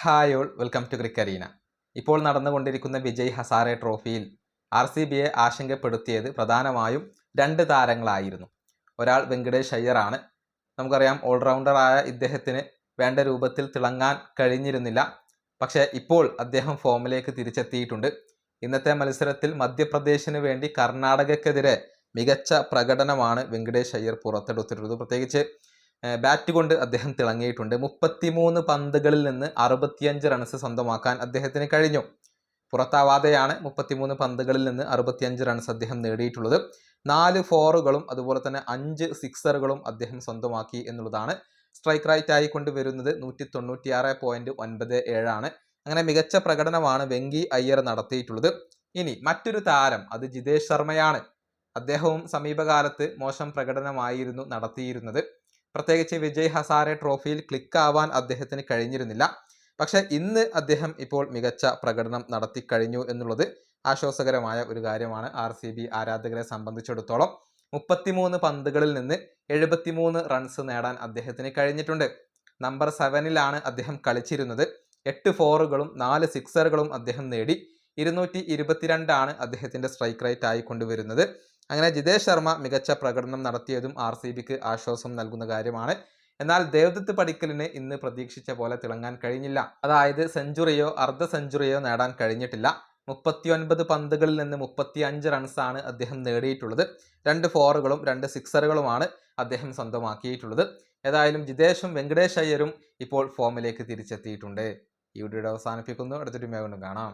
Hi all, welcome to Cricarena. ഇപ്പോൾ നടന്നുകൊണ്ടിരിക്കുന്ന വിജയ് ഹസാരെ ട്രോഫിയിൽ RCBയെ ആശങ്കപ്പെടുത്തിയത് പ്രധാനമായും രണ്ട് താരങ്ങളായിരുന്നു. ഒരാൾ വെങ്കടേഷ് അയ്യറാണ്. നമുക്കറിയാം, ഓൾറൗണ്ടറായ ഇദ്ദേഹത്തിന് വേണ്ട രൂപത്തിൽ തിളങ്ങാൻ കഴിഞ്ഞിരുന്നില്ല. പക്ഷേ ഇപ്പോൾ അദ്ദേഹം ഫോമിലേക്ക് തിരിച്ചെത്തിയിട്ടുണ്ട്. ഇന്നത്തെ മത്സരത്തിൽ മധ്യപ്രദേശിന് വേണ്ടി കർണാടകയ്ക്കെതിരെ മികച്ച പ്രകടനമാണ് വെങ്കടേഷ് അയ്യർ പുറത്തെടുത്തിട്ടുള്ളത്. പ്രത്യേകിച്ച് ബാറ്റ് കൊണ്ട് അദ്ദേഹം തിളങ്ങിയിട്ടുണ്ട്. 33 പന്തുകളിൽ നിന്ന് 65 റൺസ് സ്വന്തമാക്കാൻ അദ്ദേഹത്തിന് കഴിഞ്ഞു. പുറത്താവാതെയാണ് 33 പന്തുകളിൽ നിന്ന് 65 റൺസ് അദ്ദേഹം നേടിയിട്ടുള്ളത്. 4 ഫോറുകളും അതുപോലെ തന്നെ 5 സിക്സറുകളും അദ്ദേഹം സ്വന്തമാക്കി എന്നുള്ളതാണ്. സ്ട്രൈക്ക് റേറ്റ് ആയിക്കൊണ്ട് വരുന്നത് 196.97 ആണ്. അങ്ങനെ മികച്ച പ്രകടനമാണ് വെങ്കി അയ്യർ നടത്തിയിട്ടുള്ളത്. ഇനി മറ്റൊരു താരം, അത് ജിതേഷ് ശർമ്മയാണ്. അദ്ദേഹവും സമീപകാലത്ത് മോശം പ്രകടനമായിരുന്നു നടത്തിയിരുന്നത്. പ്രത്യേകിച്ച് വിജയ് ഹസാരെ ട്രോഫിയിൽ ക്ലിക്കാവാൻ അദ്ദേഹത്തിന് കഴിഞ്ഞിരുന്നില്ല. പക്ഷെ ഇന്ന് അദ്ദേഹം ഇപ്പോൾ മികച്ച പ്രകടനം നടത്തി കഴിഞ്ഞു എന്നുള്ളത് ആശ്വാസകരമായ ഒരു കാര്യമാണ് RCB ആരാധകരെ സംബന്ധിച്ചിടത്തോളം. 33 പന്തുകളിൽ നിന്ന് 73 റൺസ് നേടാൻ അദ്ദേഹത്തിന് കഴിഞ്ഞിട്ടുണ്ട്. നമ്പർ 7-ലാണ് അദ്ദേഹം കളിച്ചിരുന്നത്. 8 ഫോറുകളും 4 സിക്സറുകളും അദ്ദേഹം നേടി. 222 ആണ് അദ്ദേഹത്തിന്റെ സ്ട്രൈക്ക് റേറ്റ് ആയിക്കൊണ്ടുവരുന്നത്. അങ്ങനെ ജിതേഷ് ശർമ്മ മികച്ച പ്രകടനം നടത്തിയതും RCBക്ക് ആശ്വാസം നൽകുന്ന കാര്യമാണ്. എന്നാൽ ദേവ്ദത്ത് പടിക്കലിന് ഇന്ന് പ്രതീക്ഷിച്ച പോലെ തിളങ്ങാൻ കഴിഞ്ഞില്ല. അതായത് സെഞ്ചുറിയോ അർദ്ധ സെഞ്ചുറിയോ നേടാൻ കഴിഞ്ഞിട്ടില്ല. 39 പന്തുകളിൽ നിന്ന് 35 റൺസാണ് അദ്ദേഹം നേടിയിട്ടുള്ളത്. 2 ഫോറുകളും 2 സിക്സറുകളുമാണ് അദ്ദേഹം സ്വന്തമാക്കിയിട്ടുള്ളത്. ഏതായാലും ജിതേഷും വെങ്കടേഷ് അയ്യരും ഇപ്പോൾ ഫോമിലേക്ക് തിരിച്ചെത്തിയിട്ടുണ്ട്. ഈ വീഡിയോ അവസാനിപ്പിക്കുന്നു. അടുത്തൊരു വീഡിയോ കാണാം.